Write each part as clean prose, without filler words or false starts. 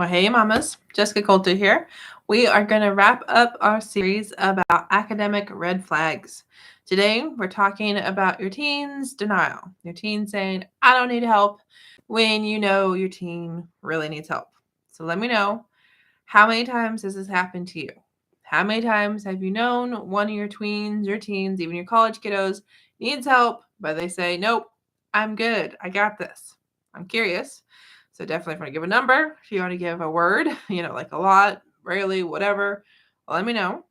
Well, hey, mamas. Jessyka Coulter here. We are going to wrap up our series about academic red flags. Today, we're talking about your teen's denial. Your teen saying, I don't need help, when you know your teen really needs help. So let me know, how many times has this happened to you? How many times have you known one of your tweens, your teens, even your college kiddos needs help, but they say, nope, I'm good. I got this. I'm curious. So definitely if you want to give a number, if you want to give a word, like a lot, rarely, whatever, let me know.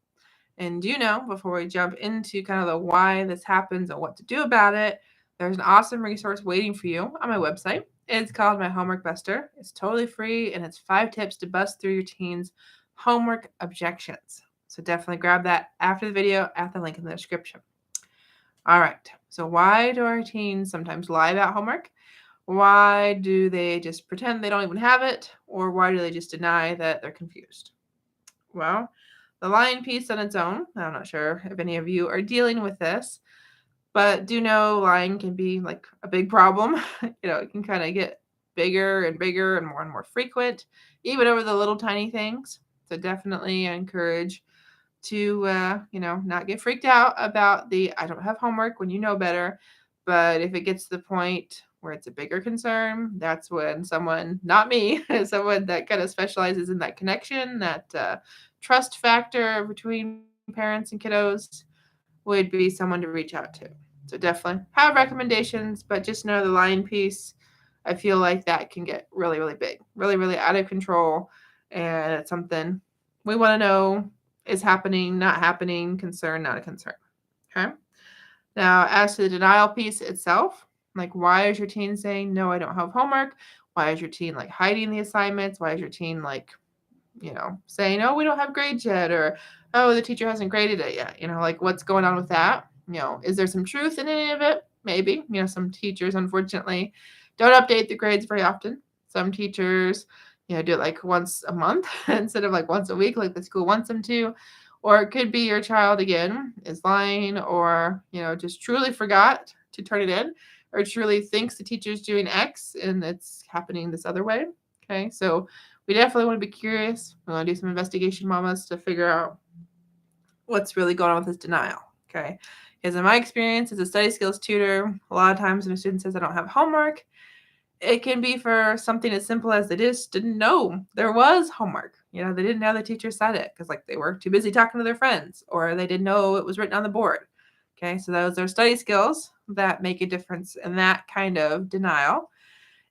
And do you know, before we jump into kind of the why this happens and what to do about it, there's an awesome resource waiting for you on my website. It's called My Homework Buster. It's totally free, and it's 5 tips to bust through your teen's homework objections. So definitely grab that after the video at the link in the description. All right. So why do our teens sometimes lie about homework? Why do they just pretend they don't even have it? Or why do they just deny that they're confused? Well, the lying piece on its own, I'm not sure if any of you are dealing with this, but do know lying can be like a big problem. It can kind of get bigger and more frequent, even over the little tiny things. So definitely encourage to, not get freaked out about the I don't have homework when you know better. But if it gets to the point where it's a bigger concern, that's when someone, not me, someone that kind of specializes in that connection, that trust factor between parents and kiddos, would be someone to reach out to. So definitely have recommendations, but just know the lying piece, I feel like that can get really, really big, really, really out of control. And it's something we want to know is happening, not happening, concern, not a concern. Okay. Now, as to the denial piece itself, like why is your teen saying, no, I don't have homework? Why is your teen like hiding the assignments? Why is your teen like, saying, oh, we don't have grades yet, or, oh, the teacher hasn't graded it yet. Like what's going on with that? Is there some truth in any of it? Maybe. Some teachers, unfortunately, don't update the grades very often. Some teachers, do it like once a month instead of like once a week, like the school wants them to. Or it could be your child, again, is lying or, just truly forgot to turn it in, or truly thinks the teacher's doing X and it's happening this other way. Okay, so we definitely want to be curious. We want to do some investigation, mamas, to figure out what's really going on with this denial. Okay, because in my experience as a study skills tutor, a lot of times when a student says I don't have homework, it can be for something as simple as they just didn't know there was homework. They didn't know the teacher said it because like they were too busy talking to their friends, or they didn't know it was written on the board. Okay, so those are study skills that make a difference in that kind of denial.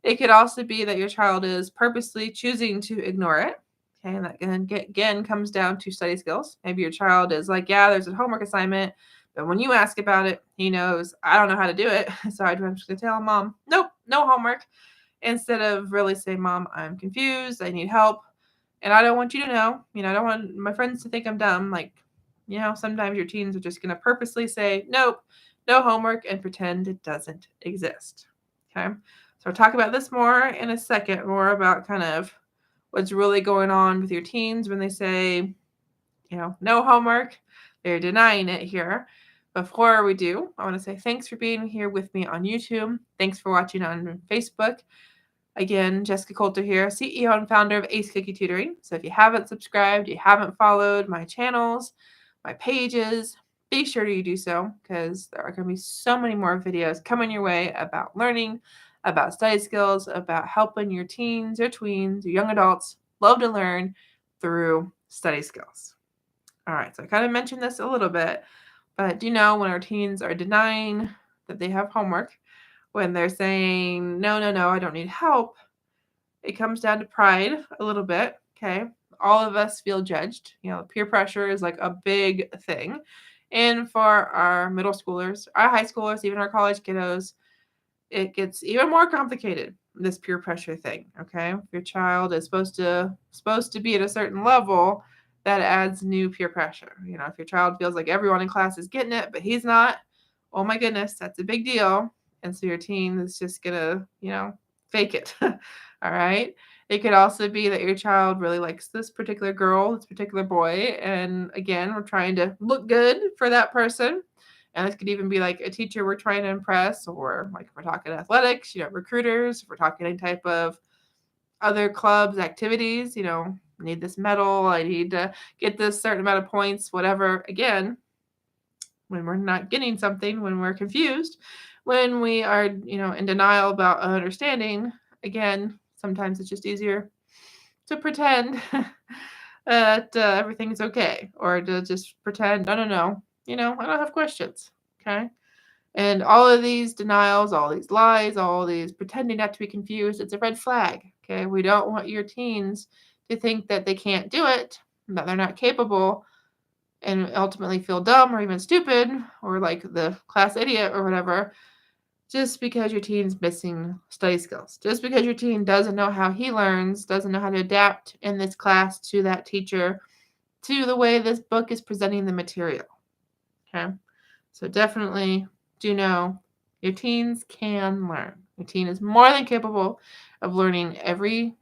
It could also be that your child is purposely choosing to ignore it. Okay, and that again comes down to study skills. Maybe your child is like, yeah, there's a homework assignment, but when you ask about it, he knows, I don't know how to do it. So I'm just going to tell mom, nope, no homework. Instead of really saying, mom, I'm confused, I need help, and I don't want you to know. I don't want my friends to think I'm dumb. Like, sometimes your teens are just going to purposely say, nope, no homework, and pretend it doesn't exist. Okay. So we'll talk about this more in a second, more about kind of what's really going on with your teens when they say, no homework. They're denying it here. Before we do, I want to say thanks for being here with me on YouTube. Thanks for watching on Facebook. Again, Jessyka Coulter here, CEO and founder of Ace Cookie Tutoring. So if you haven't subscribed, you haven't followed my channels, my pages, be sure to do so, because there are going to be so many more videos coming your way about learning, about study skills, about helping your teens, your tweens, your young adults love to learn through study skills. All right, so I kind of mentioned this a little bit, but do you know when our teens are denying that they have homework, when they're saying, no, I don't need help, it comes down to pride a little bit, okay? All of us feel judged. Peer pressure is like a big thing. And for our middle schoolers, our high schoolers, even our college kiddos, it gets even more complicated, this peer pressure thing, okay? If your child is supposed to be at a certain level, that adds new peer pressure. If your child feels like everyone in class is getting it, but he's not, oh my goodness, that's a big deal. And so your teen is just gonna, fake it. All right. It could also be that your child really likes this particular girl, this particular boy. And again, we're trying to look good for that person. And this could even be like a teacher we're trying to impress, or like if we're talking athletics, recruiters, if we're talking any type of other clubs, activities, I need this medal, I need to get this certain amount of points, whatever. Again, when we're not getting something, when we're confused, when we are, in denial about understanding, again, sometimes it's just easier to pretend that everything's okay, or to just pretend, no, I don't have questions, okay? And all of these denials, all these lies, all these pretending not to be confused, it's a red flag, okay? We don't want your teens to think that they can't do it, that they're not capable, and ultimately feel dumb or even stupid or like the class idiot or whatever, just because your teen's missing study skills, just because your teen doesn't know how he learns, doesn't know how to adapt in this class to that teacher, to the way this book is presenting the material. Okay. So definitely do know your teens can learn. Your teen is more than capable of learning every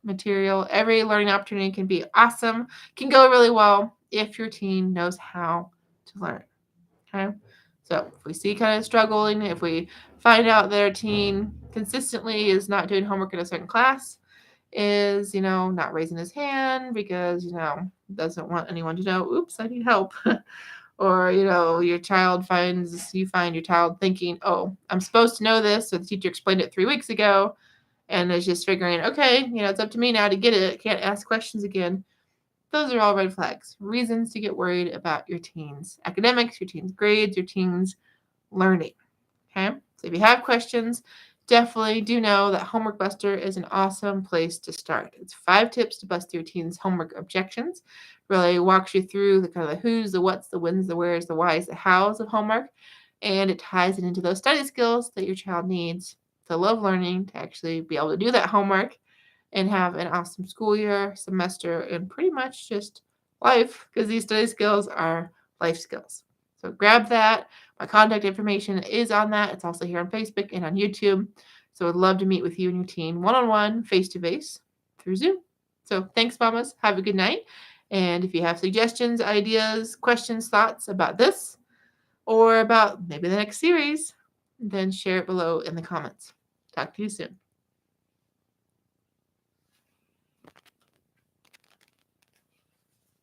material. Every learning opportunity can be awesome, can go really well if your teen knows how to learn. Okay. So if we see kind of struggling, if we find out that our teen consistently is not doing homework in a certain class, is, not raising his hand because, doesn't want anyone to know, oops, I need help. Or, you find your child thinking, oh, I'm supposed to know this. So the teacher explained it 3 weeks ago and is just figuring, okay, it's up to me now to get it. Can't ask questions again. Those are all red flags, reasons to get worried about your teens' academics, your teens' grades, your teens' learning. Okay, so if you have questions, definitely do know that Homework Buster is an awesome place to start. It's 5 tips to bust your teens' homework objections. Really walks you through the kind of the who's, the what's, the when's, the where's, the why's, the how's of homework, and it ties it into those study skills that your child needs to love learning, to actually be able to do that homework and have an awesome school year, semester, and pretty much just life, because these study skills are life skills. So grab that. My contact information is on that. It's also here on Facebook and on YouTube. So I'd love to meet with you and your teen one-on-one, face-to-face through Zoom. So thanks, mamas. Have a good night. And if you have suggestions, ideas, questions, thoughts about this or about maybe the next series, then share it below in the comments. Talk to you soon.